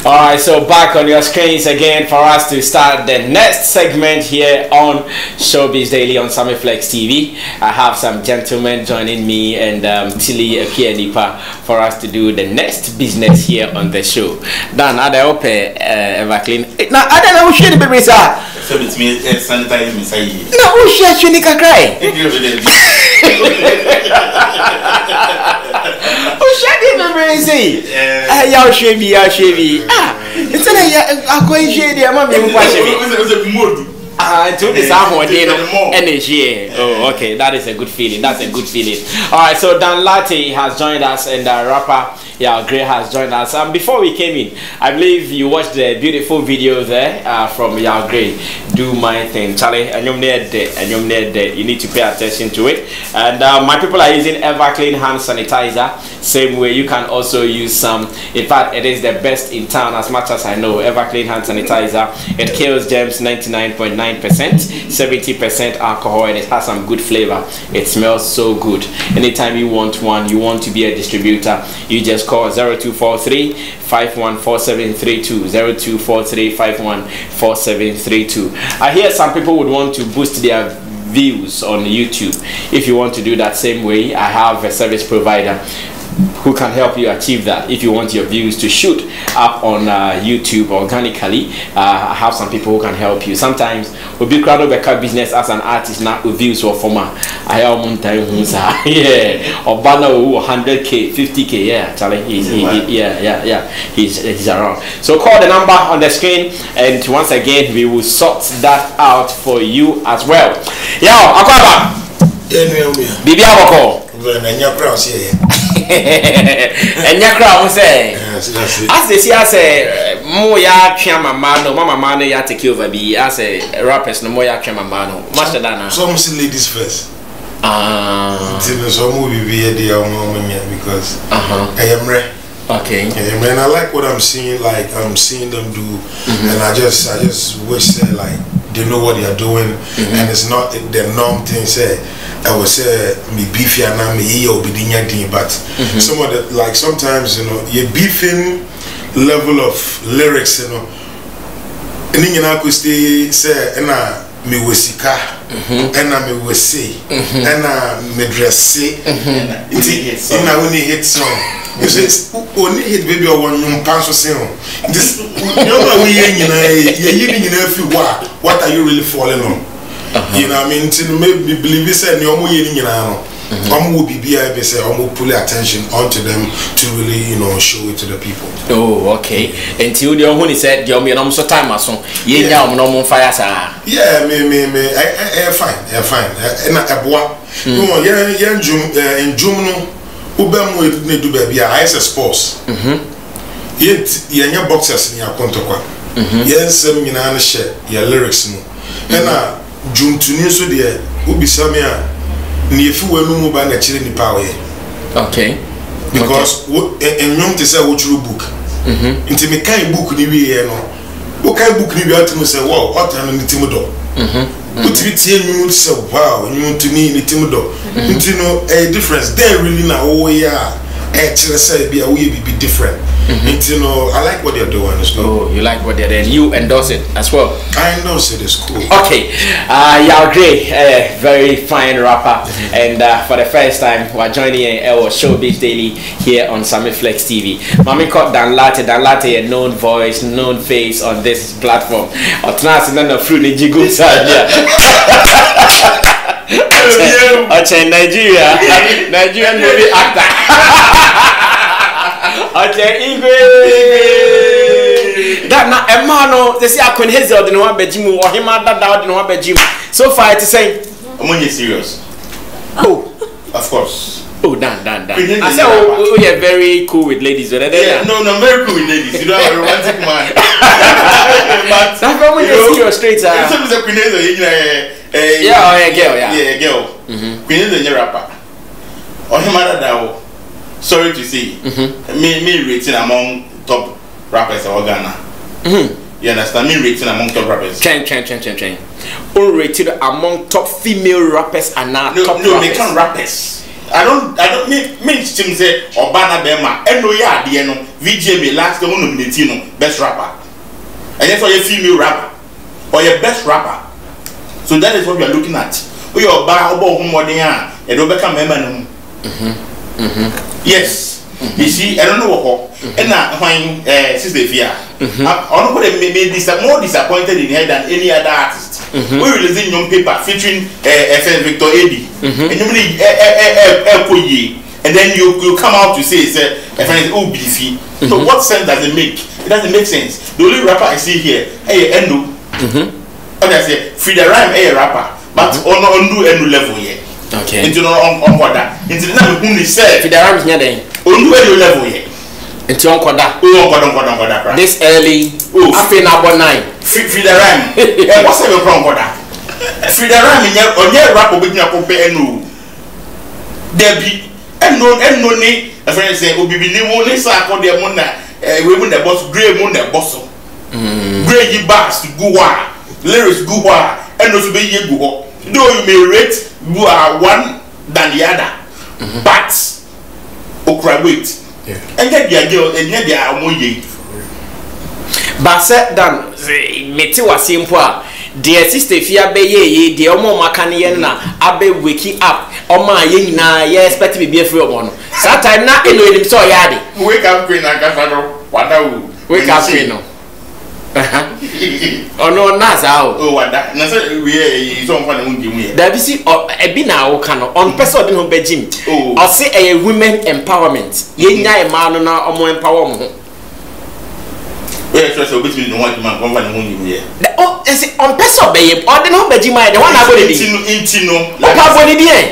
Alright, so back on your screens again for us to start the next segment here on Showbiz Daily on Samiflex TV. I have some gentlemen joining me and Tilly Akianipa for us to do the next business here on the show. Dan, I hope Everclean. Now, I don't know who should be sir. So it's me sanitizing me. No, who should you cry? Who should you say? Y'all should be, ah, it's a going shady. I'm going to to the energy. Oh, okay, that is a good feeling. That's a good feeling. All right, so Dan Latte has joined us, and the rapper Gray has joined us. Before we came in, I believe you watched the beautiful video there from Gray. Do my thing, Charlie. And you're near there. You need to pay attention to it. And my people are using Everclean hand sanitizer. Same way, you can also use some. In fact, it is the best in town, as much as I know. Everclean hand sanitizer. It kills germs 99.9%, 70% alcohol, and it has some good flavor. It smells so good. Anytime you want one, you want to be a distributor, you just call 0243 514732, 0243 514732. I hear some people would want to boost their views on YouTube. If you want to do that same way, I have a service provider who can help you achieve that. If you want your views to shoot up on YouTube organically, I have some people who can help you. Sometimes we'll be crowded by business as an artist, not with views or former. I have one time, yeah, or banner 100k, 50k, yeah, Charlie, he's around. So call the number on the screen, and once again, we will sort that out for you as well. Yo, Akwaba, Bibi Aboko. And your crowd say, as they see, I say, Moya Chamamano, Mamma Mano, ya take over be as a rappers, no Moya Chamamano, Master Dana. Some ladies first. Some movie be a dear woman because I am rare. Okay. And I like what I'm seeing, like I'm seeing them do, and I just wish that like they know what they are doing, and it's not the norm thing. Say I would say me beefy and I'm me obedient, but some of the like sometimes your beefing level of lyrics, and then I could say me wasika, and I me wasi, and I me dressy, and I only hit song. You say, only hit baby or one pass or sale. This, you know, what are you really falling on? You know, I mean, to maybe believe this and you're more will be say, pull attention onto them to really, show it to the people. Oh, okay. Until the only said, you're me so time or so. Yeah, no fire, sir. Yeah, fine. And a bois. No, yeah, in June. Ubem we do baby I sports. Yet your boxers in your contokwa. Yes, some in share your lyrics no. And June to news so dear Ubi Samia near few no by the chilling power. Okay. Because and young to say what you book. Into me kind book ni we no. What kind book ni we out to say wow what time in the Timodo. But we tell you say wow you want to need the Timodo. You know a difference there really now oh yeah actually say be a way be different. You know I like what they're doing as well. Oh, you like what they're doing. You endorse it as well. I endorse it. It's cool. Okay, Gray, very fine rapper, and for the first time we're joining our Showbiz Daily here on Samiflex TV. Mami called Dan Latte, a known voice, known face on this platform. Otnas none of fruit the jiggles Nigerian movie actor. That na emano they say akwen Hazel de no abejimu or him dada de no abejimu. So far it is saying I'm serious. Oh, of course. Oh, Dan. I said, oh, you're very cool with ladies. Yeah, no, I'm very cool with ladies. You know, I'm a romantic man. But that's when you see your straight. Some is a Queen girl. Queen is a rapper. Or him dada. Sorry to say, me rating among top rappers of Ghana. You understand? Me rating among top rappers. Rated among top female rappers and now top rappers. They can't rappers. don't mean say Obana Bema eno ya de no VGMA last one nominate no best rapper. And that's why you female rapper or your best rapper. So that is what we are looking at. We are ba obo hu modern a e do be ka member no. Yes. You see, I don't know what. And now, when Sister Fia, I don't know more disappointed in her than any other artist. We're releasing young paper featuring FN Victor Eddy. And you and then you come out to say, FN is OBC. So, what sense does it make? It doesn't make sense. The only rapper I see here, Endo. What I say, Frida Rhyme, rapper, but on no level yet. Okay. Into on order. Into the number whom they said, Frida Rhyme is nothing. On no level yet. Into Unkoda. Oh, this early. Oh, I feel about 9. Frida Rhyme. What's the wrong? Frida Rhyme on your rap with your compare no. There be and no need. A friend say, "Oh, be no one is a their mona. We win the boss, grey moon the boss. Grey bars to go lyrics go and also be ye go. Though you may rate one than the other, but okra wait. And get the girl and get the amoye. But said done, Meti was simple. Dear sister, Fia be ye, the Omo Macaniana, Abe wiki up, Oma ye na ye expect to be a free one. Sometime not in him so yadi. Wake up, Queen, I can't wake up, Queen. Oh no, Naza. Oh, what that? Nasa, we don't want to give me. There be see a bina o cano on person in Beijing. Oh, I'll say a women empowerment. Ye na a man na or more empowerment. Well, so between the one to my company here. Oh, is it on person babe? Or the no Beijing, the one I go into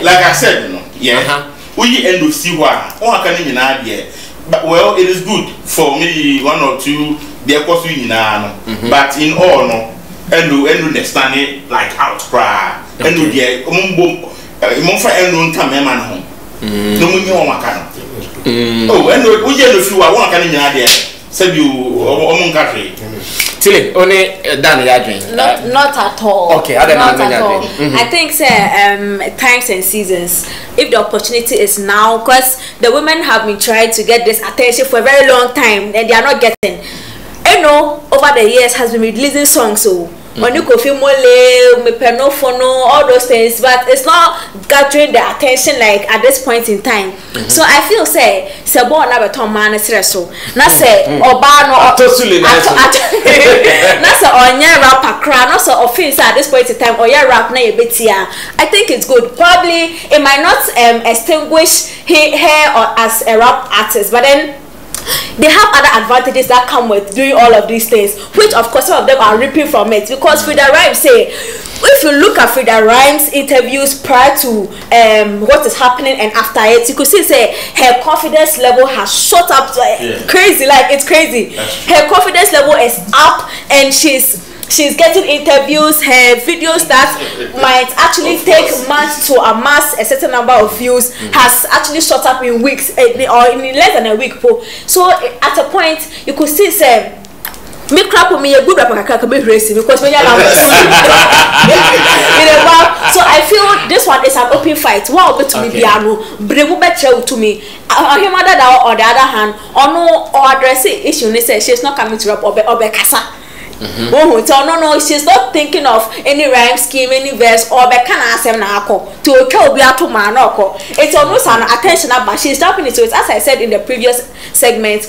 like I said, no, yeah. We end to see why. Oh, I can't even idea. But well, it is good for maybe 1 or 2. They are cost in but in all no, and understand it like outcry. And do the Monfa and come man home. No one can. Oh, and we just few I want to in idea. Said you among country. Tilly, only done Yadrin. Not at all. Okay, I don't know. Not at all. I think, times and seasons. If the opportunity is now, because the women have been trying to get this attention for a very long time, and they are not getting. You know, over the years has been releasing songs, so when you go feel more me penofono, all those things, but it's not gathering the attention like at this point in time. So I feel say born na beton man so na say oba no atosule na say onye rapper cry no so offense at this point in time or your rap na ye betia. I think it's good. Probably it might not extinguish her or as a rap artist, but then they have other advantages that come with doing all of these things, which of course some of them are reaping from it. Because Frida Rhymes say, if you look at Frida Rhymes interviews prior to what is happening and after it, you could see say her confidence level has shot up crazy, like it's crazy. Her confidence level is up and she's getting interviews. Her videos that might actually take months to amass a certain number of views has actually shot up in weeks or in less than a week. So at a point you could see say me crap with me a good rapper can be racing because when you're so I feel this one is an open fight. What will to me piano bring better to me her mother on the other hand or no or address issue they say she's not coming to rap or be kasa. No, she's not thinking of any rhyme scheme, any verse, or be can answer na ako to kill be to manoko. It's almost an attention, but she's jumping into it. As I said in the previous segment,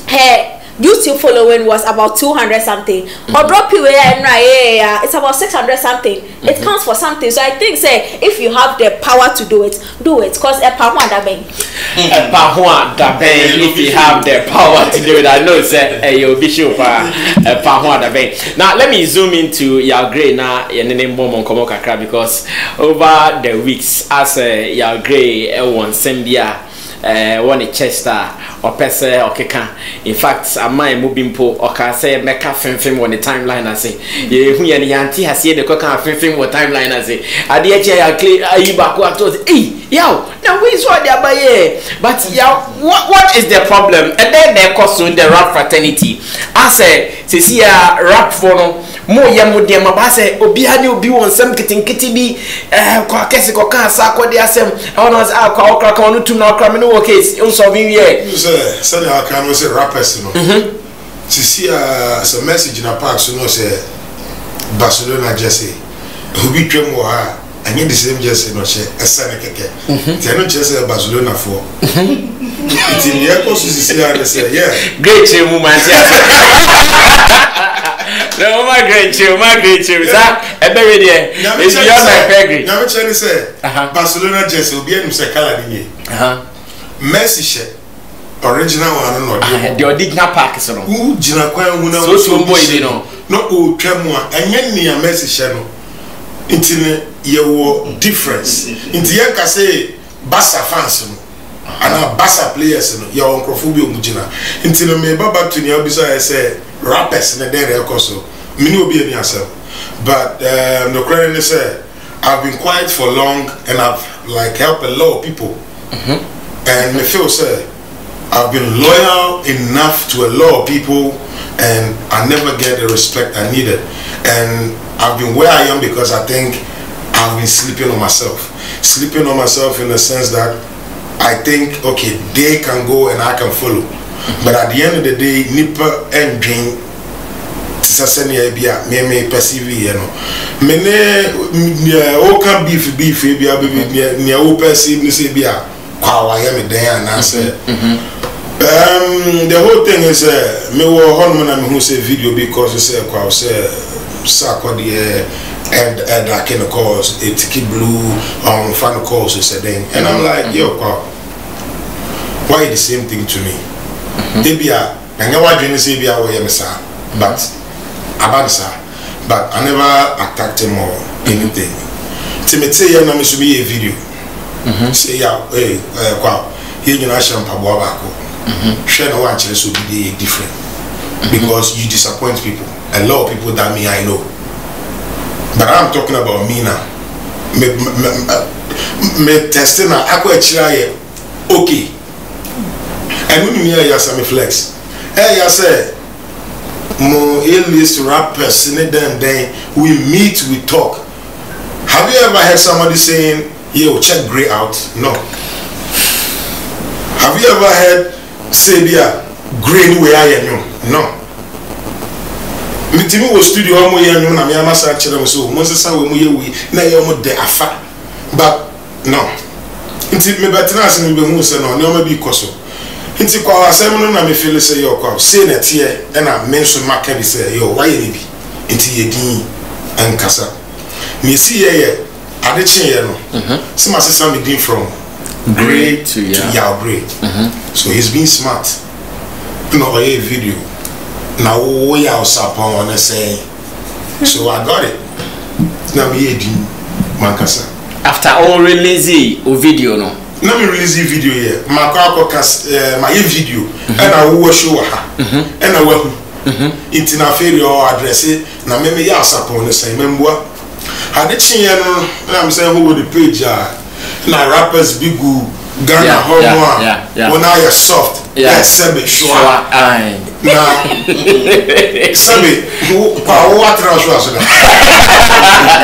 her YouTube following was about 200 something. Or drop you it's about 600 something. It counts for something. So I think say if you have the power to do it, because if you have the power to do it, I know say you'll be sure now let me zoom into your grey now because over the weeks as your grey one Sembia one Chester or Pese or Keka. In fact, I might moving po or can say make a film on the timeline. I say, you auntie has seen the coca film on timeline. I say, I did clear you back what was yo, now we saw there by ye. But what is the problem? And then they cost the rap fraternity. I say, Cecilia rap for no. mo ye mo de ma ba se obi ha ne obi won sam kitinkiti bi kwa kese ko kan sa ko de asem ono kwa okra kan no tum na okra me no wo case on so bi ye say the can we say rappers no see a message in a park so no say Barcelona jersey obi twem wo ha anye the same jersey no she esane keke ti no jersey Barcelona for it in the echo so see and say yeah great chemu man ti no my great chemu sa e be we there is beyond my pedigree na me chani say Barcelona jersey obi enu say color ni Messi she original one no the original pack so no u jina kwan hu na so boy dey no o twem a enye ni a Messi she no intine ye wo difference inti ye ka say Barca fans no and Barca players no ye won crofo bi omugina intine me baba to ni obisa I say rappers na dey record so mini obi ani asem but no credit say I've been quiet for long and I've like helped a lot of people and me feel say I've been loyal enough to a lot of people and I never get the respect I needed and I've been where I am because I think I've been sleeping on myself in the sense that I think okay they can go and I can follow but at the end of the day nipa and dream tisasenia bia me perceive you know me ne o can beef bia baby ne o perceive ni say bia kwa wa ya me dan and say the whole thing is me wo hono na me hu say video because say kwa say sakodi and that kind of cause a ticket blue on fan calls is a thing and I'm like yo kwa why the same thing to me debia na nyawa dwene say bia wo ye me sa but I never attacked him or anything timete ya na me so be a video say ya kwa here you na shampa bo abako share no one chance to be different because you disappoint people a lot of people that me I know but I'm talking about me now me testing na akwa chira ye okay and when you hear some flex ya say mo list rappers in then we meet we talk have you ever heard somebody saying yo check Grey out no have you ever heard say bia Grey way I am no mitimi wo studio amu ye nyum na me amasa kire mo so mo sesa we mu ye wi na ye mo de afa but no nti me betina ase me be hu se no ne o ma bi koso nti kwa asem no na me feel say yo kwa say na tie e na me so maka bi say yo why ye bi nti ye din ankasa me si ye ade chen ye no se ma sesa me din from Grey to Yao Grey so he's been smart no a video now we are upon on say so I got it now me edin mankasa after all release o video no na me release video here makwa kas my video and I will show ha and I will it na failure address na me ya upon say memboa ade chin no na am say who the page na rappers big Ghana homo when I soft sebe sure na sebe what transfer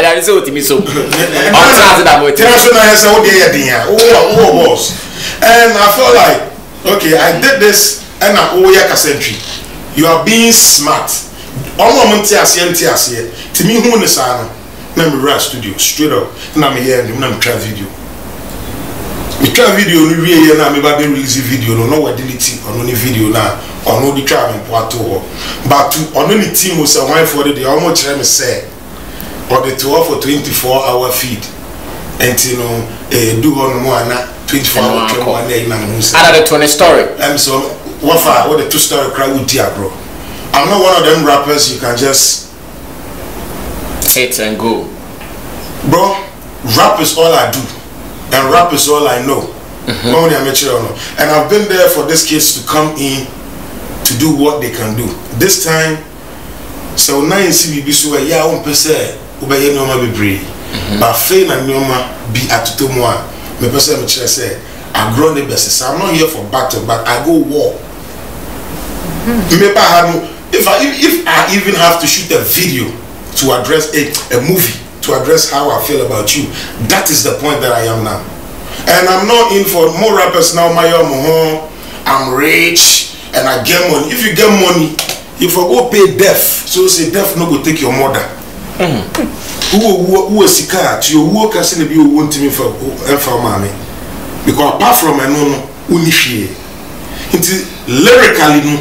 that is what me so transfer na say what dey there oh boss and I feel like okay I did this and I oya century you are being smart all moment ase to me who ne sa no na me rush studio straight up na me here na me try video we try video no wie here na me ba be release video no we delete on any video na on no the try me poato ho but to on any team we say why for the almost try me say or the 12 for 24-hour feed and you know do on more na 24-hour one day na me say another 20 story so what the two story crowd with dia bro I'm not one of them rappers you can just hit and go bro rap is all I do and rap is all I know and I've been there for these kids to come in to do what they can do this time so now you see me be so yeah on pese obeye no ma bebre but fail na no ma be atuto mo a me pese me kire say I grow the best I'm not here for battle but I go war me ba ha no if I even have to shoot a video to address a movie to address how I feel about you. That is the point that I am now. And I'm not in for more rappers now. I'm rich and I get money. If you get money, if I go pay deaf, so say deaf no go take your mother. Who is sick? You work as in the you want me for mommy. Because apart from I know unishi, it's lyrically no.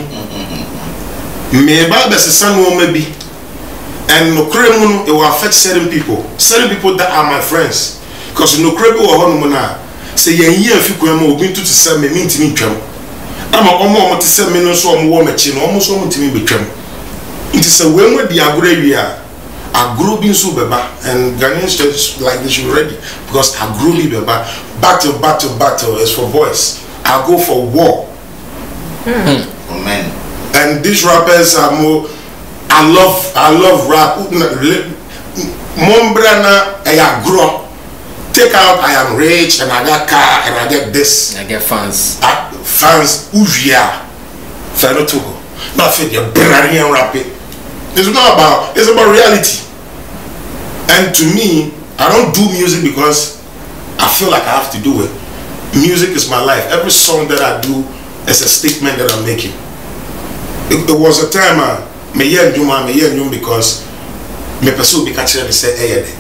Maybe there's a son who maybe. And no criminal, it will affect certain people that are my friends. Because no criminal or honor, say, yeah, if you come over to send me, mean to me, I'm a moment to send me no so warm chin, almost almost to me become. It is a way with the aggravia, a grouping superba, and Ghanaian church like this already. Because a grouping battle is for boys. I go for war. Oh, man. And these rappers are more. I love rap. Mombrana, I grow. Take out, I am rich and I got car and I get this. I get fans. Fans, Ujia. Fano Togo. Not fit your Branian rapping. It's about reality. And to me, I don't do music because I feel like I have to do it. Music is my life. Every song that I do is a statement that I'm making. It was a time me hear you because me pursue be catch me say eyede.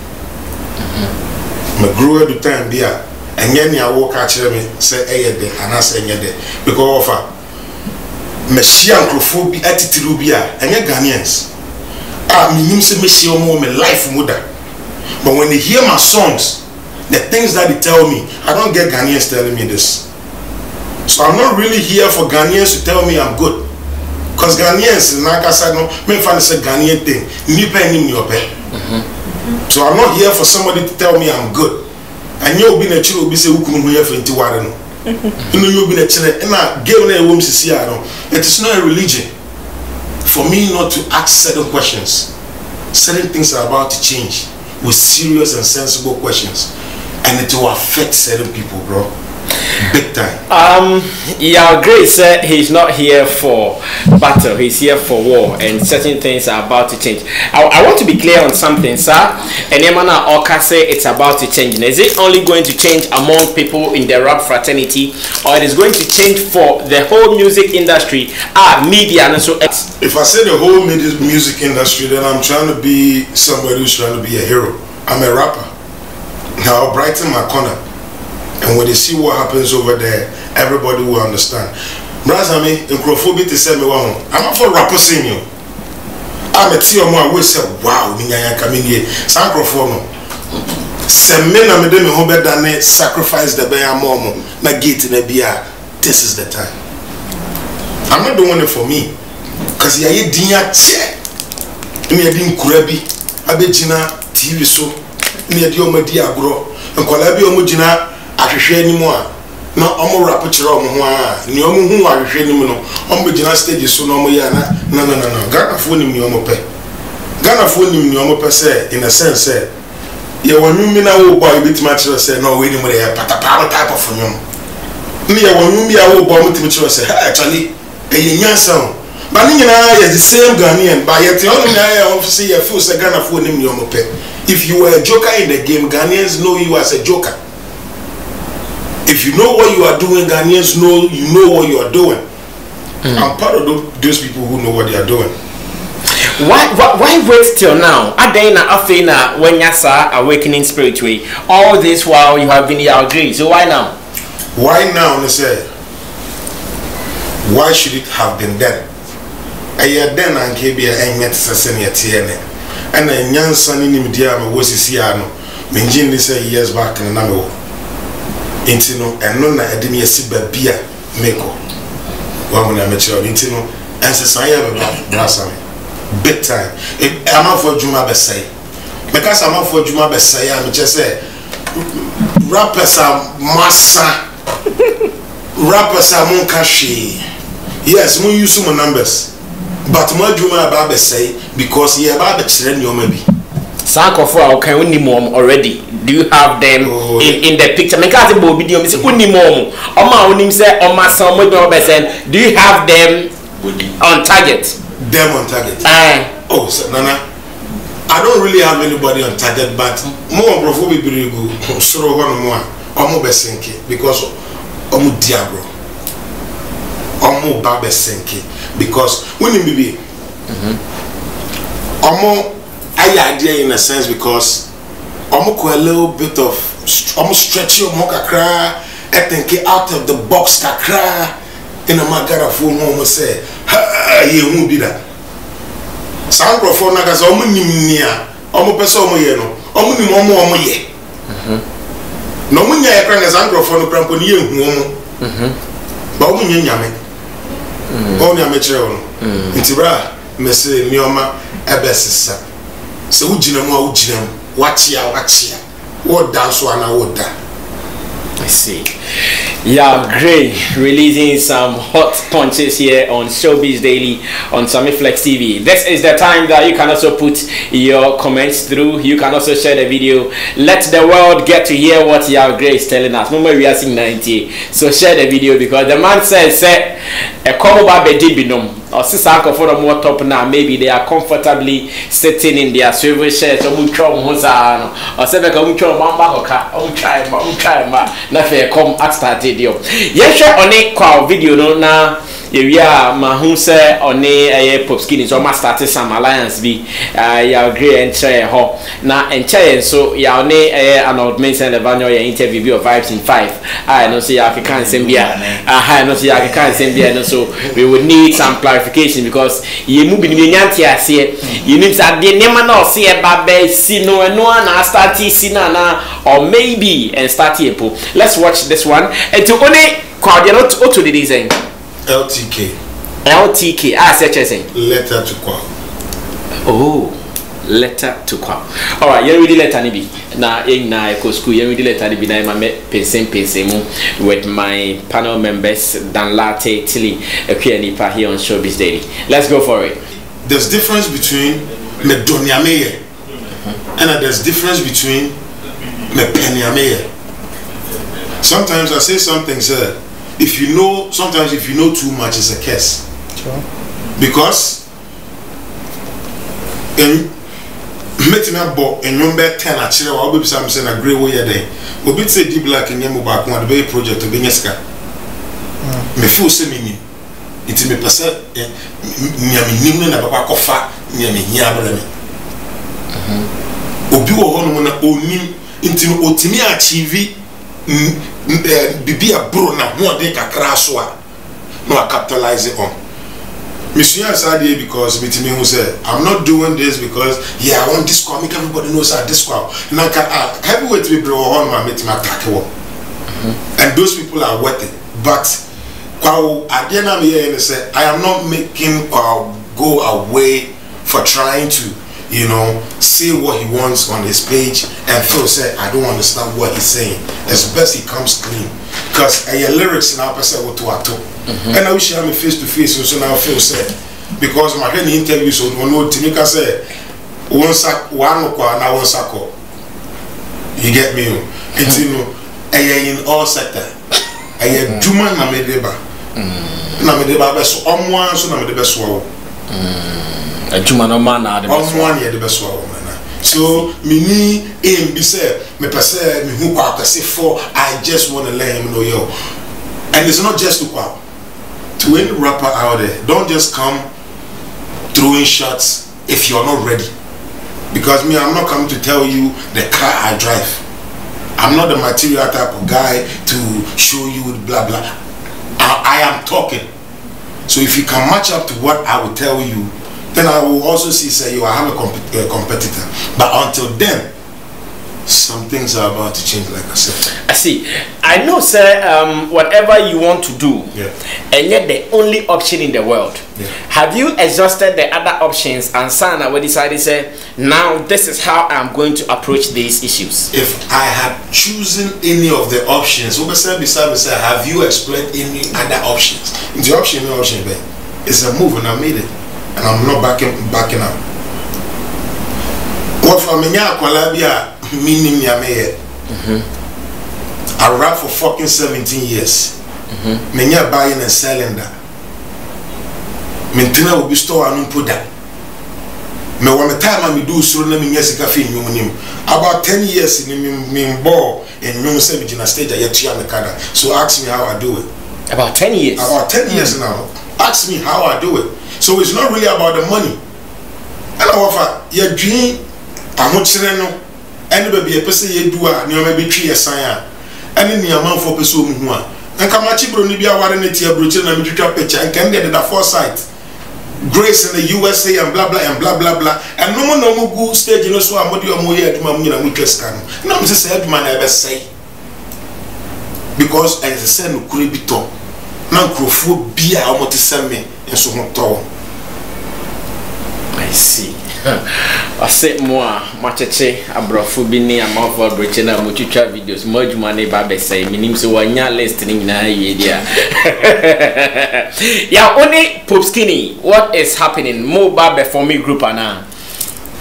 Me grow at the time there and yen ya walk catch me say eyede and I say eyede because of me share nkrofo bi attitude bi a enye Ghanaians. Me nim say me share more me life mother. But when they hear my songs, the things that they tell me, I don't get Ghanaians telling me this. So I'm not really here for Ghanaians to tell me I'm good. Because Ghanaians, like I said, no, me find it's a Ghanaian thing. So I'm not here for somebody to tell me I'm good. And you'll be a child, be say, who come here for into water. You know, you'll be a child, and I give them a woman to see. It is not a religion for me not to ask certain questions. Certain things are about to change with serious and sensible questions, and it will affect certain people, bro. Big time. Yeah, Grace said he's not here for battle, he's here for war, and certain things are about to change. I want to be clear on something, sir. And Emana Oka say it's about to change. Is it only going to change among people in the rap fraternity, or it is going to change for the whole music industry, media, and so? If I say the whole music industry, then I'm trying to be somebody who's trying to be a hero. I'm a rapper. Now I'll brighten my corner. And when they see what happens over there, everybody will understand. Brazami, in Crophobi to say me one. I'm not for rapper senior. I'm a team I will say, wow, Minya Kamini, San Crophono. Some men are made me home than sacrifice the bear momo, na gate in a beer. This is the time. I'm not doing it for me. Because you are dinya che. Me adin kurabi, abejina TV so, me adio madi agro, and kwalabi omujina ahwehwe ni mu a na omo rap kire omo ho a ni omo hu ahwehwe ni mu no omo gina stage so no omo ya na Ghana fo ni mi omo pe Ghana fo ni mi omo pe say in a sense say ye wonu mi na wo boy bitima kire say no we ni mu dey patapa type of nyom ni ye wonu mi a wo boy mutimi kire say actually e nyansa but ni nyina is the same Ghanaian but yet you only na say you feel say Ghana fo ni mi omo pe. If you were a joker in the game, Ghanaians know you as a joker. If you know what you are doing, Ghanaians know you know what you are doing. I'm part of those people who know what they are doing. Why wait till now? Adena Afena when you saw awakening spiritually. All this while you have been here agree. So why now? Why now? They say. Why should it have been then? A year then and Kabia and met Sasania TN. And a young son in Midiama was his Siano. Minjin say years back in Namo. Intino and none I didn't see beer meko. One when I met you Intino and Sasaya Brassam. Big time. I'm out for Juma Bessay. Because I'm out for Juma Bessay, I'm just say rappers are massa. Rappers are Monkashi. Yes, we use some numbers. But more Juma Baba say because he about the children you maybe. Sankofa okay unimom already. Do you have them in the picture? Make us a video. Miss unimom. Oma unim say oma some do you have them on target? Them on target. Oh, so Nana, I don't really have anybody on target, but more bro we be go soro one more. Omo be senke because omo diabro. Omo ba be senke because when you be omo I idea in a sense because omo ko a little bit of omo stretch your mo kakra I think out of the box kakra in a magara phone omo say ha ye hu bi da sound microphone na kaza omo nim nia omo pese omo ye no omo nim omo ye no munya ye kran sound microphone no krampo ni ye hu omo ba omo nya nyame omo nyame kire ono ntibra me say mi oma ebesisa se ugina mu a ugina mu wachia wo dance ana wo da. I see. Yeah, great. Releasing some hot punches here on Showbiz Daily on Summit Flex TV. This is the time that you can also put your comments through. You can also share the video. Let the world get to hear what Yao Gray is telling us. Remember, we are seeing 90. So share the video because the man says, a combo baby did be known. Or Sisako for the more top now, maybe they are comfortably sitting in their swivel chairs. Or Sebeka Mamba, nothing come at started you. Yes, share on a call video no na. Yeah, Mahun say on a pop skin is almost started some alliance be ya agree and share ho na and share so ya on an old mention Levanyo interview be of vibes in 5. I know see African Sembia. I know see African Sembia so we would need some clarification because you move in Yanti as here you need that the name no see a babe see no na start see na or maybe and start here. Let's watch this one and to only crowd you not to the design. LTK. Such as a letter to Kwa. Oh, letter to Kwa. Alright, you read the letter nibi. Na na eco school, you read the letter nibi na me pensemu with my panel members Dan Latte Tilly Nipa here on Showbiz Daily. Let's go for it. There's difference between me donyameye and there's difference between me penyameye. Sometimes I say something, sir. If you know, sometimes if you know too much, it's a curse. Sure. Because in metina bo in number 10 actually I will be saying a great way there. We be say deep black in yemu back one the project to Benyeska. Me feel say me it me pasa nyami nimno na baba kofa nyami hiabra me. Obi wo hono na onim intino otimi achieve bibia bro na ho de kakra so a no capitalize it on. Monsieur Sadie because me who said I'm not doing this because I want this call make everybody knows that this call. Na heavyweight we bro on my meet my attack and those people are worth it. But at the end of the year say I am not making go away for trying to say what he wants on his page and Phil said I don't understand what he's saying. It's best he comes clean because your lyrics in our person what to and I wish I am face to face so now Phil said because my friend interview so no Timika said one na one sako. You get me? It's in all sector. Juma na medeba. Na medeba be so omwan so na medeba so Juma no man na the best one. So me aim be say me pese me hu kwa pese for I just want to let him know yo. And it's not just to any rapper out there, don't just come throwing shots if you're not ready. Because me, I'm not coming to tell you the car I drive. I'm not the material type of guy to show you blah blah. I am talking. So if you can match up to what I will tell you, then I will also see say you have a competitor. But until then, some things are about to change, like I said. I see. I know, sir, whatever you want to do, and yet the only option in the world. Have you exhausted the other options and Sana will decide to say, now this is how I'm going to approach these issues? If I had chosen any of the options, have you explored any other options? The option, it's a move and I made it. And I'm not backing up. What from Kolabia meaning Yame? I rap for fucking 17 years. Menya buying and selling that. Mintina will be store and put that. me when time me do so na me nya sika fe nnwom nim about 10 years ni me ball in nnwom say be na stage ya tua me kada. So ask me how I do it. About 10 years. About 10 years now. Ask me how I do it. So it's not really about the money. And I offer your dream amochire no ene ba bia pese ye du a ne o ma betwi yesan a ene ni amanfo pese o mu hu a nka ma chibro ni bia ware ne tie brochire na metwitwa picture nka ndede da foresight Grace in the USA and blah blah and blah blah blah and no mo go stage no so amodi o mo ye aduma mu nyina mu twesika no na me say aduma na e be say because as I say no kure bito na nkrofo bia o mo te seme enso ho to. I see. I said more macheche abrofo bi ni amafo broche na mo twitwa videos mo aduma na ba be say minim so wanya list ni nyina ye dia. Yeah, only Pope Skinny, what is happening? Mobile performing group ana.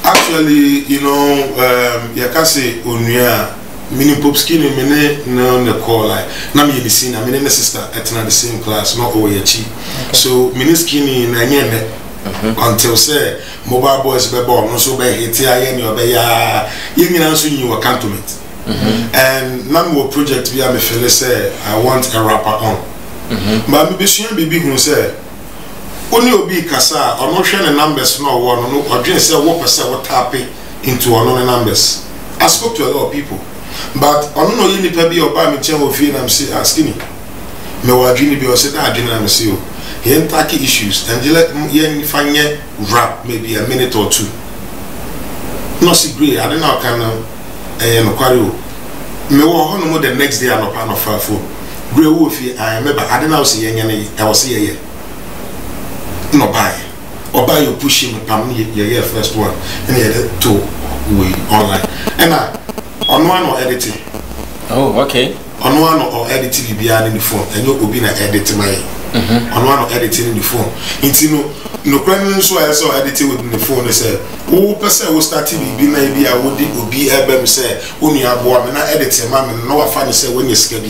Actually, you know, ya kasi onuya mini Pope Skinny mene no the call like na me the scene, I mean the sister at the same class, not Oyechi. So mini Skinny na nyene until say mobile boys be born no so be hiti aye ni obe ya nyina so nyi wa cantonment. And na mo project bi am feel say I want a rapper on. But me be sure bibi hu say only obi kasa ono hwe ne numbers no wo no odwen say wo pese wo tap into ono numbers. I spoke to a lot of people, but ono no yi nipa bi oba me chen wo fie na me say Skinny me wa adwini bi o say da adwini na me say o here tackle issues and let yen fanye rap maybe a minute or two. No see great, I don't know can no kwari o me wo ho no mo the next day anopa no fafo great wo fie I remember I don't know say yen I was say ye no buy or buy you push him pam ye first one and ye to we online and on one or editing. Oh, okay. On one or editing bia in the phone and you go be na edit my on one or editing in the phone. Into no crime so I saw editing with the phone. They say, oh, person will start TV be maybe I would be able to say, only I bought me not editing, man, and no, I find say when you're scared.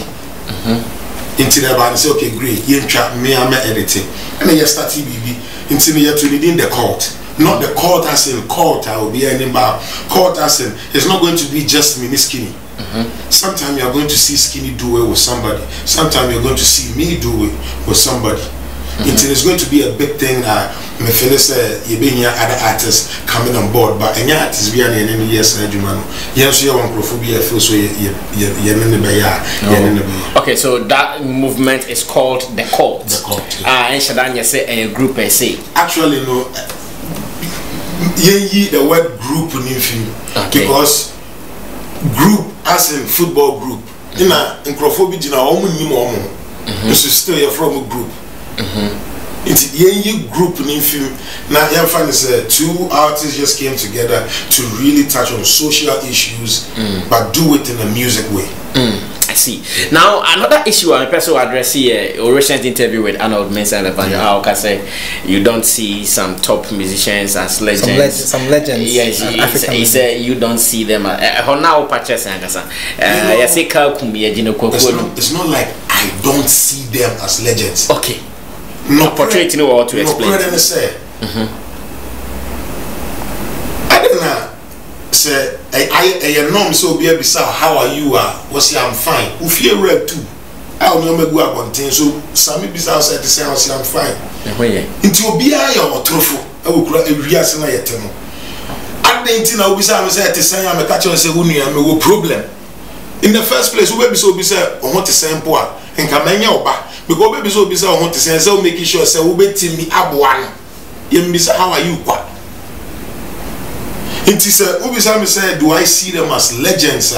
Into the band say, okay, great, you trap me, I'm editing. And then you start TV into me to within the court. Not the court as in court, I will be any bar. Court as in, it's not going to be just me, Skinny. Sometimes you are going to see Skinny do it with somebody. Sometimes you're going to see me do it with somebody. It is going to be a big thing. Me feel say you been here other artists coming on board, but any artists be any years na juma no. Yes, you want microphobia feel so you Okay, so that movement is called the Cult. The Cult. And Shadanya say a group per se. Actually no. The word group because group as in football group in microphobia jina omu ni mo this is still you're from a group it's yen group in film now you find say two artists just came together to really touch on social issues but do it in a music way. I see. Now another issue I'm person will address here, a recent interview with Arnold Mensah and Evangelist Aoka say you don't see some top musicians as legends. Some legends. Yes, he said you don't see them. Now patches and it's not like I don't see them as legends. Okay. No portrait you know what to explain. No say. I don't know. Say I know so be bisa how are you was I'm fine. If you read too. I will not go up so some bisa said to say I'm fine. Into obia your trofo. I will cry every year na yetemo. At the intina obisa me say to say am catch on say unu am go problem. In the first place we be so bisa on what to say mpo a nka manya oba because we be so bisa on what to say making sure say we betimi aboa no. Yem bisa how are you kwa? It is Ubisam said, do I see them as legends?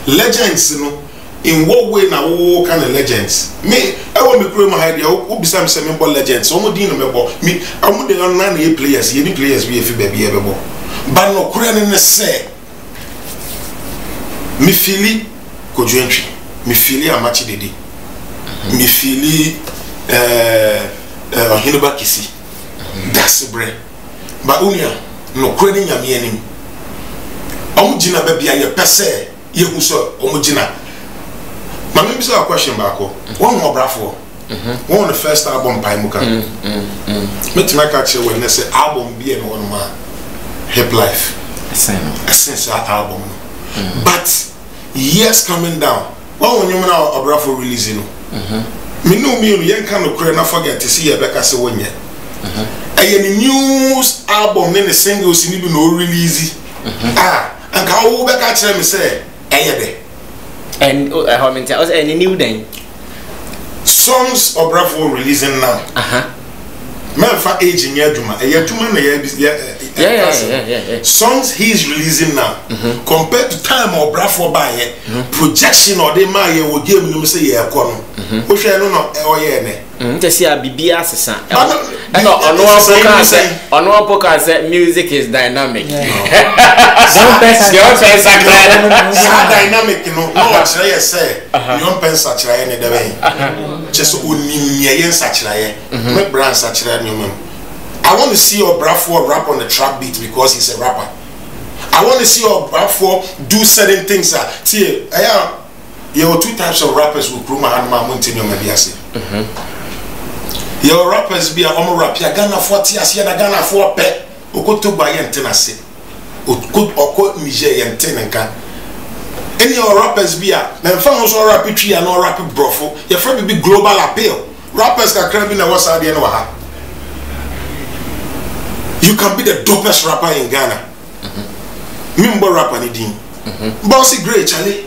Legends, you know, in what way now? What kind of legends? Me, I want to create my idea. Ubisam say me legends. So me, I want to learn any players. Any players be if baby ever. But no, Korean say me feeli Kojuentry, me feeli Amachi Dede, me feeli Hinuba Kisi. That's bread. But unia. No credit ya me anim omujina baby aye pese ye hu so omujina ma me bisa question back one more brafo one the first album by muka me tima catch when say album be no one ma Hip Life. Essence album. But years coming down. What when you now Obrafo releasing? Me know me yen kan no kure na forget to see Rebecca say one year. A news album then the singles ni bi no release. And ka wo Rebecca tell me say there. And how many times any new then? Songs Obrafo releasing now. Man for aging yaduma. Yeah. Songs he's releasing now. Compared to time Obrafo buy projection or they my will give me say yeah kono. Which I don't know to see a BBS son. On one podcast music is dynamic. Dynamic, no, I say, you don't pen such any day. Just only such like brand such I want to see Obrafo rap on the trap beat because he's a rapper. I want to see Obrafo do certain things. See, there are two types of rappers who Kruma and Mamuntin Mediasi. Your rappers be a homo rap, ya Ghana 40 as yana Ghana 4 pet, or go to buy and tenasi, or quote Nije and Tenenka. Any of rappers be a then found so rapid tree and no rapid brofo, your friend be global appeal. Rappers can crab in the what's out the end. You can be the dopest rapper in Ghana. Mimbo rapper ni din. Bossy great Charlie.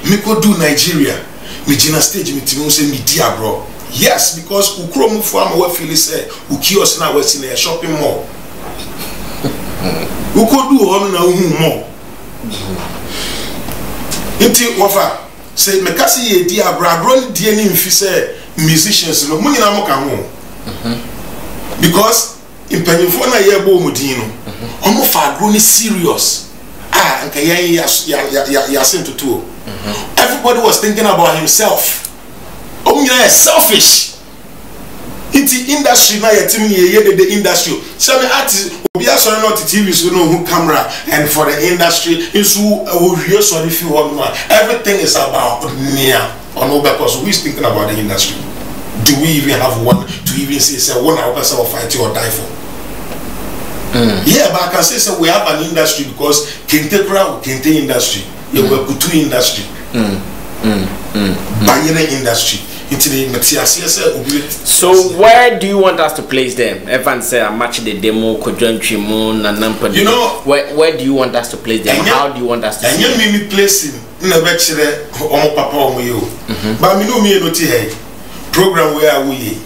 Me could do Nigeria. Me Gina stage me to say me dear bro. Yes, because Ukromu farm we feel say Ukios na we in a shopping mall. We could do on na more. Inti wafa say me kasi ye dear bro run die ni mfi say musicians no munyina mo ka ho. Because in Penifo na ye bo mudin no. Omo fa agro ni serious. Nka ya sent to two. Everybody was thinking about himself. Selfish. In the industry now, the industry. Some artists will be also not TV, so no who camera, and for the industry, everything is about near or no because we're thinking about the industry. Do we even have one to even say one hour person will fight or die for? Yeah, but I can say we have an industry because Kente industry, you work with two industry. Industry. So where do you want us to place them? Evan said I match the demo, you know where do you want us to place them? How do you want us to see them? Me placing papa but me know me no here program where we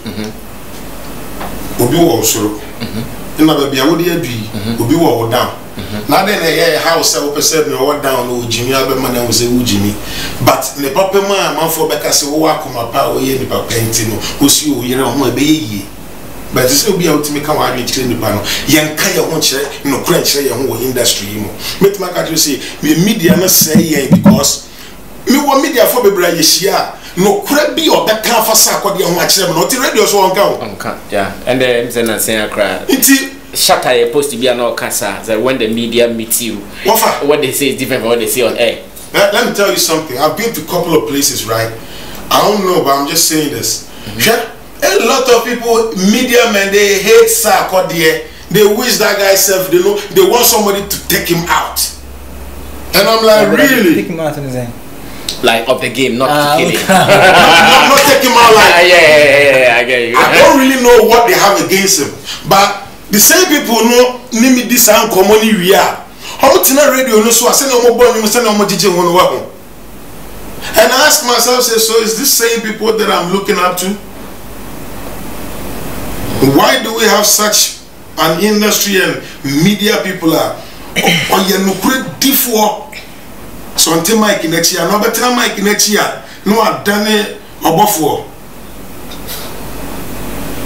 obi wo soro na baby awodi adu obi wo down. Now then a house I person me down no Jimmy Abema na say Jimmy. But the papa man for beka say wo akoma pa wo ye ni papa enti no wo si o yere ho be ye. But this will be out to me come and train the panel. Yanka ya ho kire no kura kire ya ho industry mo. Metima ka say me media no say ye because me wo media for bebra ye shia no kura bi obeka fa sa akode ho a kire mo no ti radio so wonka ho. Yeah, and then say na cry. Shatter a post to be an cancer that when the media meets you, what they say is different from what they say on air. Let me tell you something. I've been to a couple of places, right? I don't know, but I'm just saying this. A lot of people, media men, they hate Sarkodie. They wish that guy self, they know, they want somebody to take him out. And I'm like, really? Take him out in his end. Like of the game, not to kill him. not take him out like. Yeah, I get you. I don't really know what they have against him, but the same people know name this and common we are. How much na radio no so I say no more born you say no more DJ one wa. And I ask myself say so is this same people that I'm looking up to? Why do we have such an industry and media people are or you no create differ so until Mike next year no better Mike next year no adane obofo.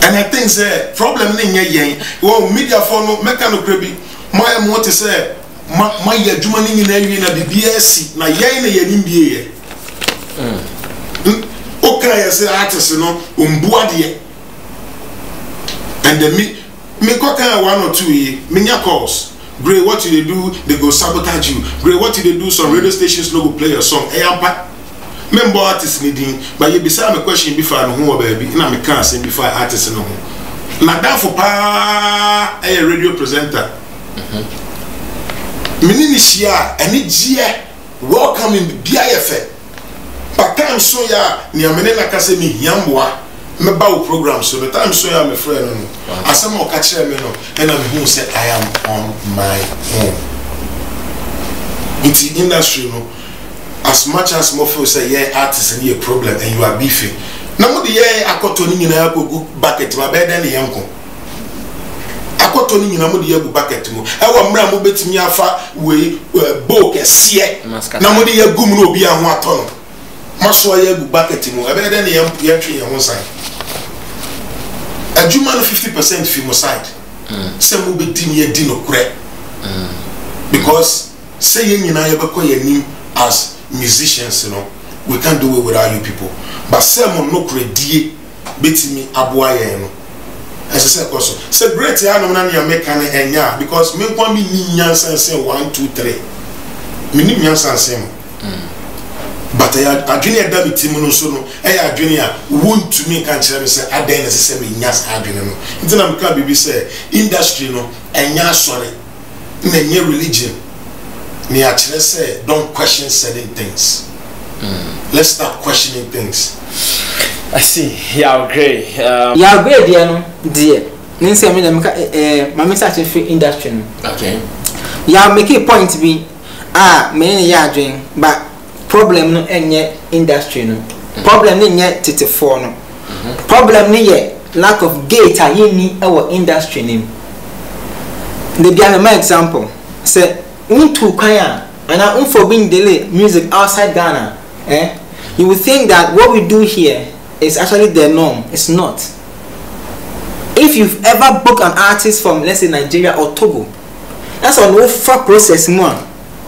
And I think say problem in yen well media for no mechanic crebi my want to say my adwuma ni na wi na BBS na yen na yen bie okay I say artist no umbuade and the me koka 1 or 2 year menya calls great what you do they go sabotage you great what you do some radio stations no go play your song member artist needing but you beside me question before no ho baby na me can say before artist no ho na that for pa a radio presenter Minini shia any Gia welcoming the BIF. But time so ya near Menena Casemi Yambwa. Me bow program so the time so ya my friend as some more catch me no and I'm who said I am on my own. In the industry no as much as more folks say yeah artists and a problem and you are beefing. Now the yeah I got to go bucket my bed and the uncle. I got to go bucket mo. I want mra mo betimi afa we book esie. Na mo de ya gum no obi an ho aton. Maso ya go bucket mo. E be den ya twe ya ho side. Adwuma no 50% fi mo side. Say mo betimi ya di no kure. Because say ye nyina ya beko ya nim as musicians, you know, we can't do it without you people. But say mo no kure die betimi aboa ya no. As I said, also, say great ya no na ya make an enya because me kwa mi ni nyansa say 1 2 3. Me ni nyansa say. But I adwene da mi timu no so no e ya adwene a won to me kan kire me say adan na say me nyas adwene no. Nti na me ka bibi say industry no enya sorry. Na enya religion. Me a kire say don't question certain things. Let's start questioning things. I see. Yeah, okay. Yeah, great, dear. Dear, Nancy, I mean, my message for industry. Okay. Yeah, make a point to be many year drink, but problem no any industry no. Problem no yet to no. Problem no yet lack of gate I need our industry name. The be my example. Say, to kaya and I for being delay music outside Ghana. You would think that what we do here is actually the norm. It's not. If you've ever booked an artist from, let's say, Nigeria or Togo, that's a no fuck process more.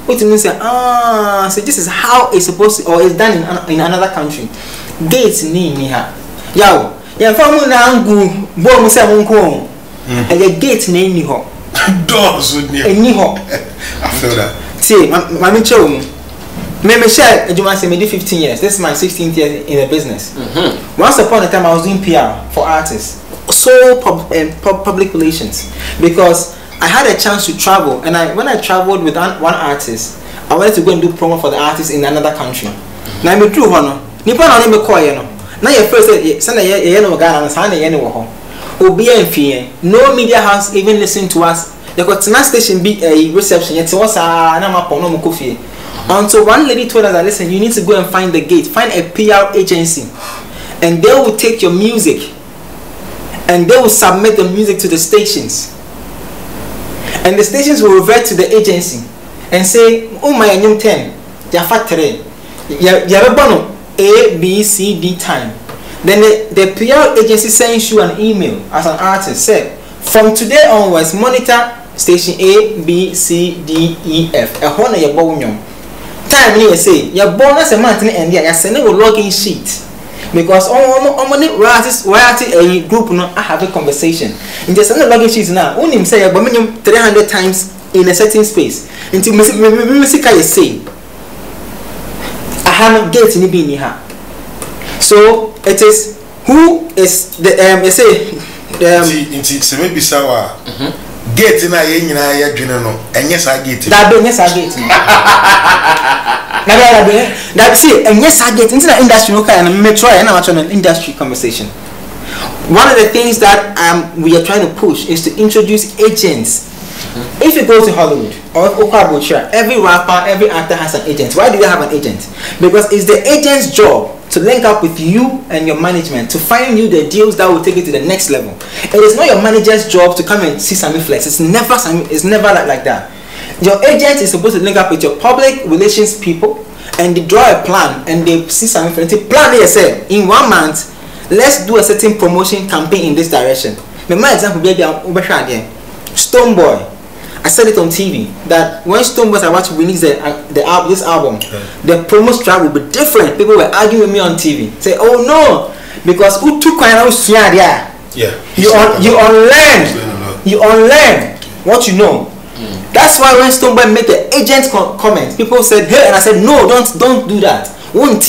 What you mean say, so this is how it's supposed to, or it's done in another country. Gates ni ha. Yo, ya famu na angu bo mu se munko. And the gate ni ho. Doors would ni ho. I feel that. See, mami chow. Me share Ejuma say me did 15 years. This is my 16th year in the business. Once upon a time I was doing PR for artists. So public relations, because I had a chance to travel, and when I traveled with one artist, I wanted to go and do promo for the artist in another country. Now me true one, nipa na me call you no. Now your first send ye no Ghana na ye no ho. Obi enfie. No media house even listen to us. They got na station be a reception yet was na mapon no mukofie. Until one lady told us that listen, you need to go and find the gate, find a PR agency, and they will take your music and they will submit the music to the stations, and the stations will revert to the agency and say, oh my new 10 their factory you A, B, C, D time. Then the PR agency sends you an email as an artist, say from today onwards monitor station A, B, C, D, E, F. A honor your bone time you say your bonus a month and you send a login sheet. Because on money royalty a group no I have a conversation. In just another login sheet now, only say a 300 times in a certain space. Until music I say I have gate in the her. So it is who is the say maybe sawa gate na ye nyina ya dwene no enye sa gate that be nyesa gate that see nyesa gate into the industry no kind of metro and I'm an industry conversation. One of the things that we are trying to push is to introduce agents. If you go to Hollywood or Okabucha, every rapper, every actor has an agent. Why do you have an agent? Because it's the agent's job to link up with you and your management to find you the deals that will take you to the next level. It is not your manager's job to come and see Sammy Flex. It's never like that. Your agent is supposed to link up with your public relations people and they draw a plan and they see Sammy Flex. They plan they say in 1 month, let's do a certain promotion campaign in this direction. My example be Stonebwoy. I said it on TV that when Stonebwoy was about to release this album, the promo strat will be different. People were arguing with me on TV. Say, oh no, because who took yeah. You unlearn what you know. That's why when Stonebwoy made the agent comment, people said, hey, and I said, no, don't do that. Won't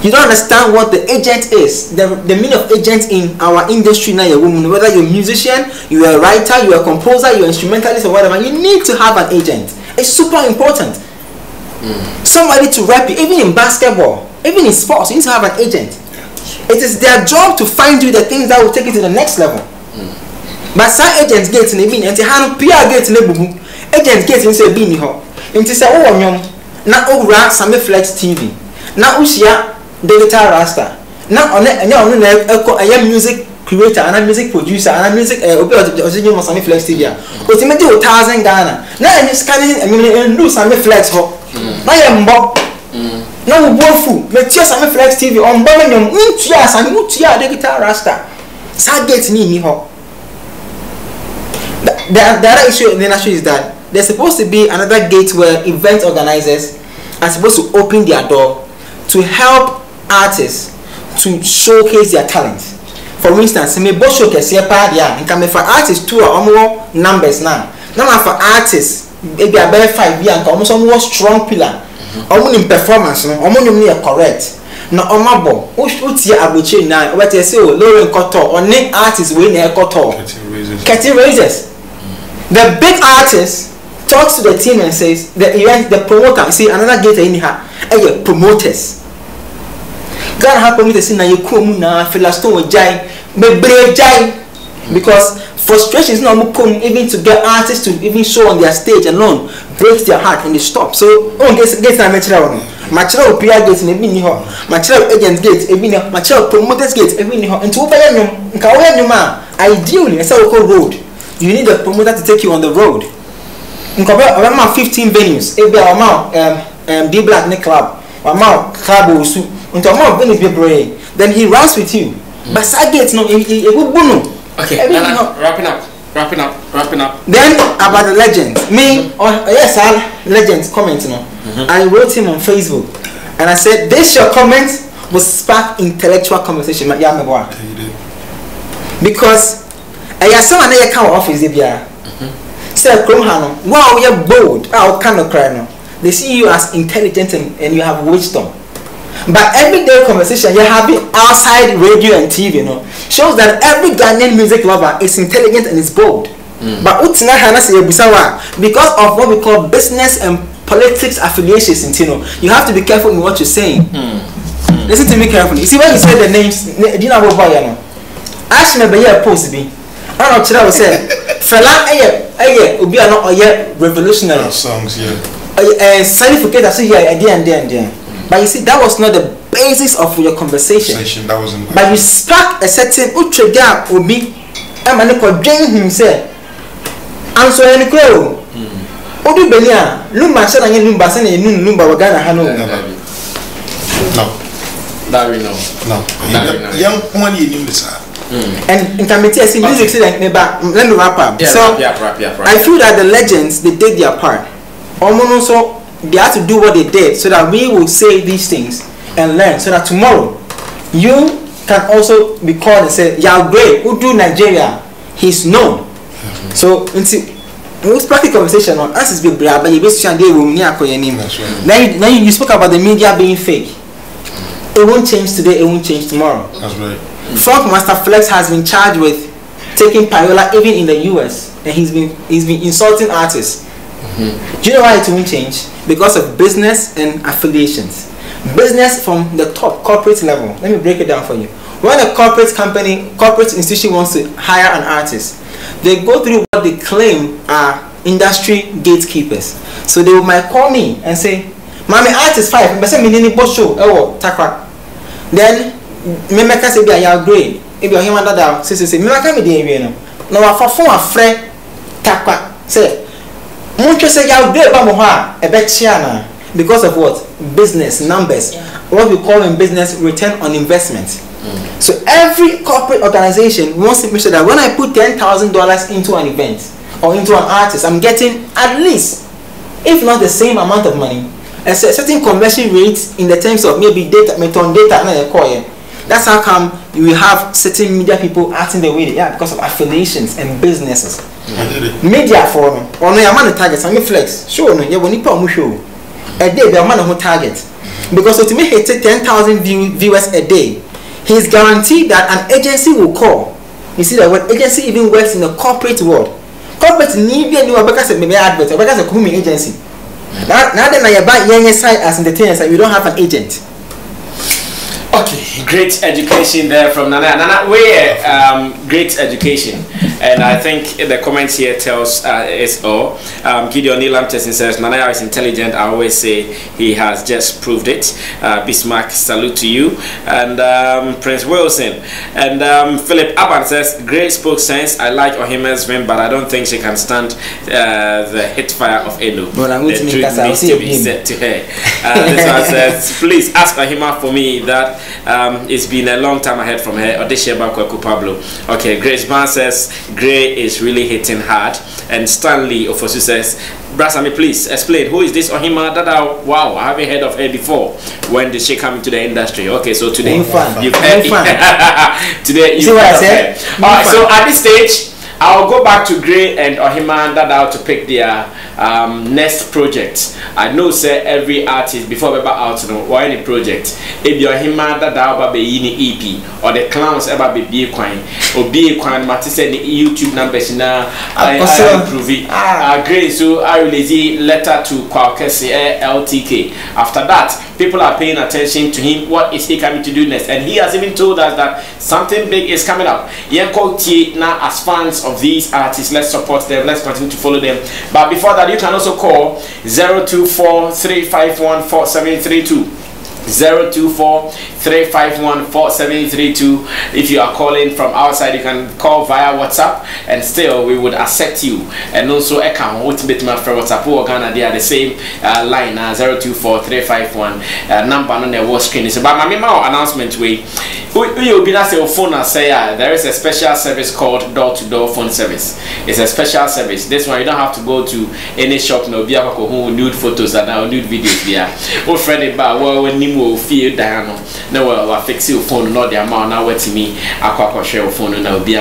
You don't understand what the agent is. The meaning of agent in our industry now, you're woman, whether you're a musician, you're a writer, you're a composer, you're an instrumentalist or whatever, you need to have an agent. It's super important. Somebody to rep you, even in basketball, even in sports, you need to have an agent. It is their job to find you the things that will take you to the next level. But some agents get in the mean, and hand PR get in the book. Agents get in the beanie hall. And to say, oh, young, now over Sammy Flex TV. Now Ushia Digital Rasta. Now on it, I am music creator and a music producer and a music original Sammy Flex TV. But you may do 1,000 Ghana. Now I'm scanning and do Sammy Flex ho. I am Bob. Now wofu. But you Sammy Flex TV on Birmingham. Yes, and you Digital Rasta. Sad gets me ho. The other issue in the industry is that there's supposed to be another gate where event organizers are supposed to open their door to help artists to showcase their talent. For instance, me both showcase here part yeah, and come for artists too are more numbers now. Now for artists, maybe about 5 years and almost more strong pillar. Almost in performance, no, almost near correct. Now omabo, who's here abuche now? What you say, Lauren Koto or name artists winning a Koto. Curtain Raisers. The big artist talks to the team and says, the event, the promoter, see another gate in here, promoters. God have promoters in you come na Philistine jai, be brave jai, because frustration is not come even to get artists to even show on their stage alone breaks their heart and they stop. So get a material PR gate in a mini hall, material agent gate, a mini material promoters gate, a mini hall, and to open ideally, a circle road. You need a promoter to take you on the road. In around 15 venues, if there are D Black Nick Club, or Club Usu, into amount venues be brave, then he runs with you. But side gates, no, it will boom. Okay, wrapping up. Then about the legends, me or yes, legends comment. I wrote him on Facebook, and I said, "This your comment will spark intellectual conversation." Because I someone that come office there. Say Kromhano, wow, you're bold. How kind of cry now? They see you as intelligent and you have wisdom. But everyday conversation you're having outside radio and TV, shows that every Ghanaian music lover is intelligent and is bold. But because of what we call business and politics affiliations, you have to be careful in what you're saying. Listen to me carefully. You see when you say the names, do you know what boy? Ask me by post be. I don't know what I say. Fela Obi are not revolutionary songs, yeah. Certificate I say here and. But you see, that was not the basis of your conversation. That wasn't. But you spark a certain utrega Obi. I'm an equal Jane himself. Answer any crow. Odu Benia, Lumba said and Lumba send a new Lumba Wagana Hano. No. No. Young one you knew this. And in committee, I see music say like let me wrap up. Yeah, so wrap. I feel that the legends they did their part. Almost so they have to do what they did so that we will say these things and learn so that tomorrow you can also be called and say, "Yeah, great. Who do Nigeria? He's known." So into most practical conversation on us is be brave, but you basically they will near your name. Then you spoke about the media being fake. It won't change today. It won't change tomorrow. That's right. Funk Master Flex has been charged with taking Payola even in the US, and he's been insulting artists. Do you know why it won't change? Because of business and affiliations. Business from the top corporate level. Let me break it down for you. When a corporate institution wants to hire an artist, they go through what they claim are industry gatekeepers. So they might call me and say, "Mami, artist 5, but say me nini boss show, takwa." Then me make say be a grade. If you hear that say me make me dey area no. No afafo afre takwa say Munche say ya grade ba mo ha e be chia na because of what? Business numbers. What we call in business return on investment. So every corporate organization wants to make sure that when I put $10,000 into an event or into an artist, I'm getting at least, if not the same amount of money, a certain conversion rate in the terms of maybe data, That's how come you have certain media people acting the way they are because of affiliations and businesses. Media for them. Or no, I'm on the target. I'm flex. Sure, no, you will need to show. A day, the man who target. Because so to me, hit 10,000 viewers a day, he's guaranteed that an agency will call. You see that when agency even works in the corporate world, corporate need be a new advert, or because a community agency. Now then I buy young side as entertainers, and we don't have an agent. Okay, great education there from Nana. Nana, great education, and I think the comments here tells it's all. Gideon Nilam Tessin says Nana is intelligent. I always say he has just proved it. Bismarck, salute to you, and Prince Wilson, and Philip Aban says great spoke sense. I like Ohima's win, but I don't think she can stand the hit fire of Enu. The truth needs to be said to her. This one says, please ask Ohima for me that. It's been a long time ahead from her. Odisha Bakwaku Pablo. Okay, Grace Ban says Gray is really hitting hard. And Stanley Ofosu says, Brasami, please explain who is this Ohima Dada? Wow, I haven't heard of her before. When did she come into the industry? Okay, so today you've heard today you heard of her. Alright, so at this stage I'll go back to Gray and Ohima Dada to pick their next project. I know say every artist before we out or any project, if your Ohima Dada be yini EP or the clowns ever be Quine or be Quine Matisse the YouTube numbers now I improve it. Gray, so I release a letter to Kwakese LTK. After that, people are paying attention to him. What is he coming to do next? And he has even told us that something big is coming up. Now, as fans of these artists, let's support them, let's continue to follow them. But before that, you can also call 024-351-4732. 024-351-4732. If you are calling from outside, you can call via WhatsApp, and still we would accept you. And also account ultimate from WhatsApp or Ghana, they are the same line 024-351 number on the wall screen. So but my announcement way you be not say phone and say there is a special service called door-to-door phone service. It's a special service. This one you don't have to go to any shop no be who nude photos and nude videos there. Oh friend ba when will feel down no will fix your phone not the amount now what to me aqua share phone now be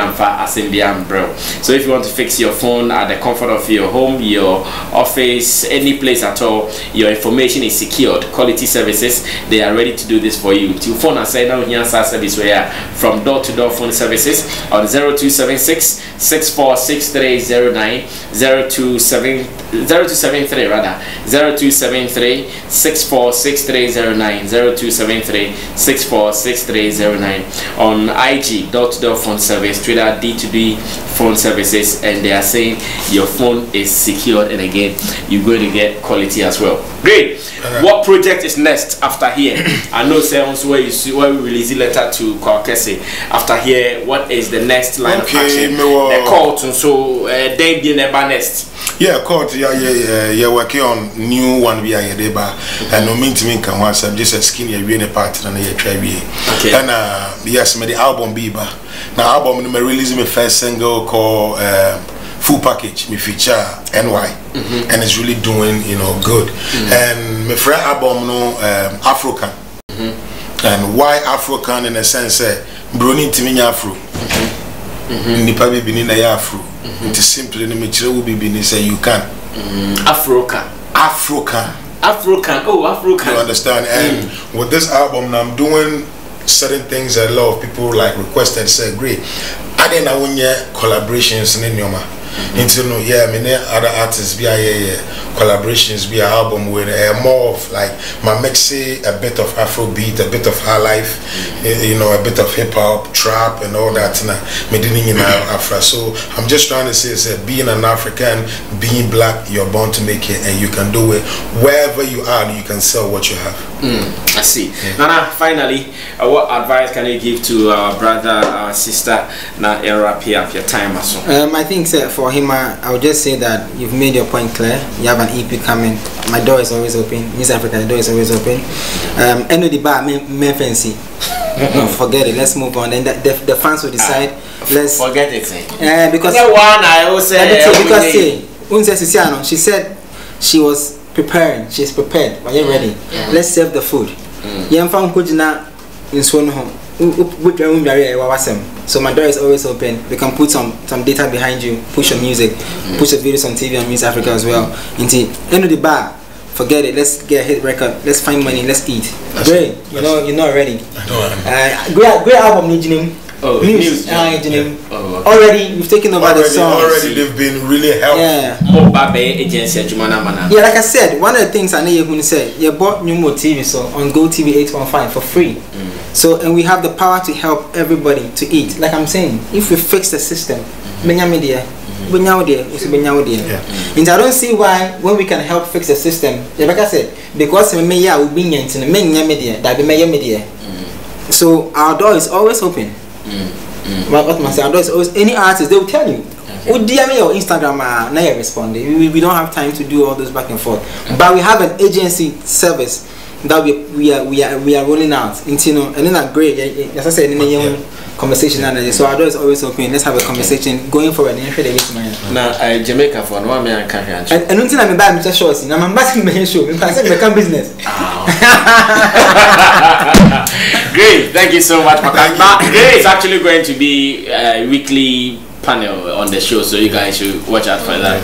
bro. So if you want to fix your phone at the comfort of your home, your office, any place at all, your information is secured. Quality services, they are ready to do this for you. To phone and say now here service where from door-to-door phone services on 0276 646309 0273 rather 0273 646309 0273 646309 on IG door-to-door phone service, Twitter D2D phone services, and they are saying your phone is secured, and again you're going to get quality as well. Great. What project is next after here? I know sounds where you see where we release a letter to Kwakese. After here, what is the next line of action? The court, and so they be never next. Yeah, court. Yeah, working on new one. We are here, and no mean to me can once. I'm just a skinny a partner and a try. Okay. And yes, my the album be ba. Now album me release my first single called Full Package. Me feature NY, and it's really doing good. And my friend album African. And why African in a sense Bruni Timini Afro. Nipa be bini na ya Afro. It is simply the material will be bini say you can. African. Oh, African. You understand? And with this album I'm doing certain things that a lot of people like request and say great. I didn't know when collaborations in Nyoma. Into many other artists be collaborations be an album with more of like my mixing a bit of Afrobeat, a bit of high life, a bit of hip hop, trap and all that in Afro. So I'm just trying to say is that being an African, being black, you're born to make it, and you can do it wherever you are. You can sell what you have. I see. Nana, finally, what advice can you give to our brother, our sister, now era here of your time or so? I think for him, I would just say that you've made your point clear. You have an EP coming. My door is always open. Miss Africa, the door is always open. End of the bar, me fancy. No, forget it. Let's move on. And the fans will decide. Let's forget it. Because one I also she said she was preparing. She's prepared. Are you ready? Let's serve the food. So my door is always open. We can put some data behind you, push your music, push your videos on TV and Miss Africa as well. Into end of the bar, forget it. Let's get a hit record. Let's find money. Let's eat. Great. You're not ready. Great album, Nijinim. Oh, news. Already, we've taken over the song. Already, they've been really helpful. Yeah. Yeah, like I said, one of the things I know you said, you bought Nyumo TV so on Go TV 815 for free. So, and we have the power to help everybody to eat. Like I'm saying, if we fix the system, and I don't see why when we can help fix the system, like I said, because so our door is always open. What must say? Our door is always, any artist, they will tell you. Would DM me or Instagram now respond. We don't have time to do all those back and forth. But we have an agency service that we are rolling out. And then a great, as I said, in the conversation, so our door is always open. Let's have a conversation going forward. Now, Jamaica for one man can't. And until I'm buying Mr. Shorts, I'm buying my show. I'm become business. Great, thank you so much, Makan. Today is actually going to be a weekly panel on the show, so you guys should watch out for that.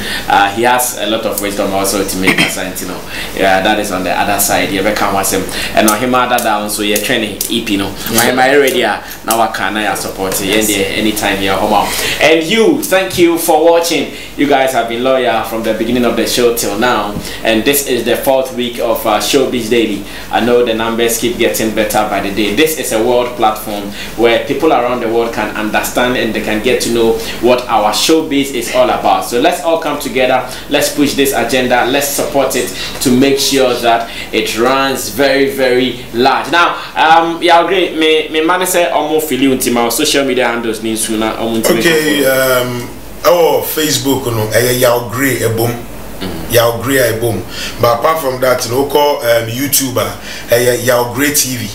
He has a lot of wisdom also to make us, yeah, that is on the other side. You can watch him, and now him that down, so you're training EP, I'm already now. I can support anytime you're home. And you, thank you for watching. You guys have been loyal from the beginning of the show till now, and this is the 4th week of Showbiz Daily. I know the numbers keep getting better by the day. This is a world platform where people around the world can understand and they can get to know what our showbiz is all about. So let's all come together, let's push this agenda, let's support it to make sure that it runs very, very large. Now, yeah, great. Me man say almost feel you on social media handles means sooner. Okay, Facebook, Yao Grey a boom. Yao Grey a boom. But apart from that, call YouTuber Yao Grey TV.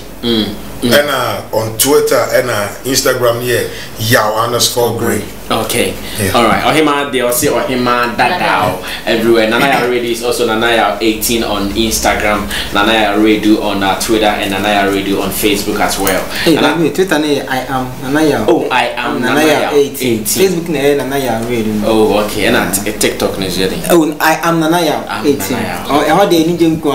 And on Twitter and Instagram here, Yao_Grey. Okay. Yeah. Alright. Ohima they also Ohima Dadao everywhere. Nanaya Radio is also Nanaya 18 on Instagram, Nanaya Radio on Twitter, and Nanaya Radio on Facebook as well. Hey, Twitter I am Nanaya. Oh, I am Nanaya 18. Facebook Nanaya Radio. Oh, okay. And TikTok Nigeria. Oh, I am Nanaya 18. Oh, how they need you go?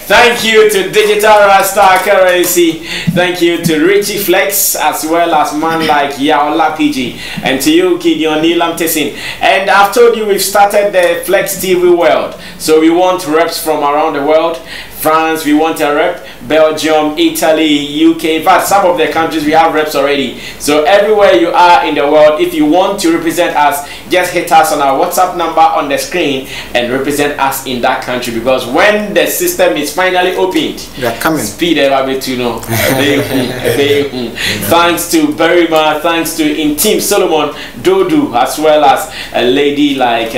Thank you to Digital Rasta Currency. Thank you to Richie Flex, as well as man like Yaola PG, and to you, Gideon Nilam Tessin. And I've told you we've started the Flex TV world. So we want reps from around the world. France, we want a rep. Belgium, Italy, UK. In fact, some of the countries we have reps already. So everywhere you are in the world, if you want to represent us, just hit us on our WhatsApp number on the screen and represent us in that country. Because when the system is finally opened, they're coming. Speed thanks to Berima, thanks to Intim Solomon, Dodu, as well as a lady like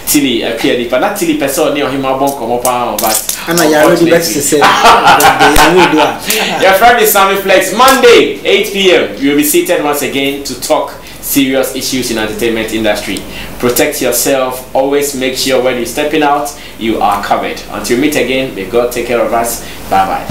Tilly, but not Tilly Person near him, but you're ready to say. Your friend is Sammy Flex. Monday, 8 p.m. We will be seated once again to talk serious issues in the entertainment industry. Protect yourself. Always make sure when you're stepping out, you are covered. Until we meet again, may God take care of us. Bye-bye.